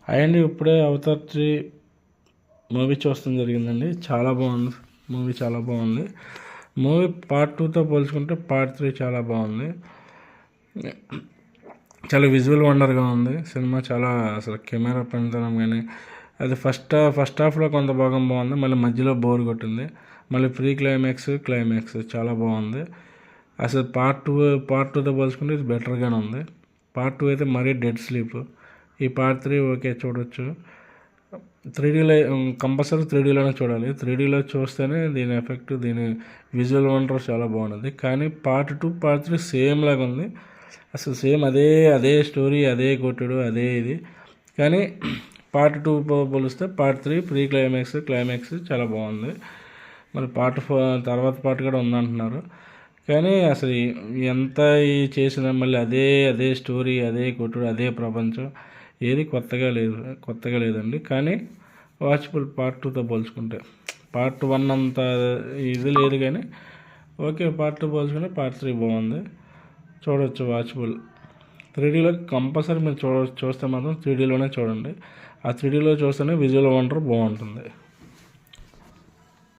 And ఇప్పుడే Avatar 3 movie చూస్తాం జరిగిందండి. చాలా బాగుంది మూవీ, చాలా బాగుంది మూవీ. పార్ట్ 2తో పోల్చుకుంటే పార్ట్ 3 చాలా బాగుంది. చాలా విజువల్ వండర్గా ఉంది సినిమా. చాలా అసలు కెమెరా పనితనం కానీ అది ఫస్ట్ హాఫ్లో కొంత భాగం బాగుంది, మళ్ళీ మధ్యలో బోర్ కొట్టింది. మళ్ళీ క్లైమాక్స్ చాలా బాగుంది. అసలు పార్ట్ 2తో పోల్చుకుంటే ఇది బెటర్గానే ఉంది. పార్ట్ 2 అయితే మరీ డెడ్ స్లీప్. ఈ పార్ట్ 3 ఓకే చూడొచ్చు. 3Dలో కంపల్సరీ 3Dలోనే చూడాలి. 3Dలో చూస్తేనే దీని ఎఫెక్ట్, దీని విజువల్ వండర్ చాలా బాగున్నది. కానీ పార్ట్ 2 పార్ట్ 3 సేమ్ లాగా ఉంది. అసలు సేమ్ అదే స్టోరీ, అదే కొట్టుడు, అదే ఇది. కానీ పార్ట్ 2 పోలిస్తే పార్ట్ 3 క్లైమాక్స్ చాలా బాగుంది. మరి పార్ట్ 4 తర్వాత పార్ట్ కూడా ఉందంటున్నారు. కానీ అసలు ఎంత చేసినా మళ్ళీ అదే స్టోరీ, అదే కొట్టుడు, అదే ప్రపంచం, ఏది కొత్తగా లేదండి. కానీ వాచబుల్ పార్ట్ 2తో పోల్చుకుంటే. పార్ట్ 1 అంత ఇది లేదు కానీ ఓకే, పార్ట్ 2 పోల్చుకుంటే పార్ట్ 3 బాగుంది, చూడవచ్చు, వాచబుల్. 3Dలో కంపల్సరీ మీరు చూస్తే మాత్రం 3Dలోనే చూడండి. ఆ 3Dలో చూస్తేనే విజువల్ వండర్ బాగుంటుంది.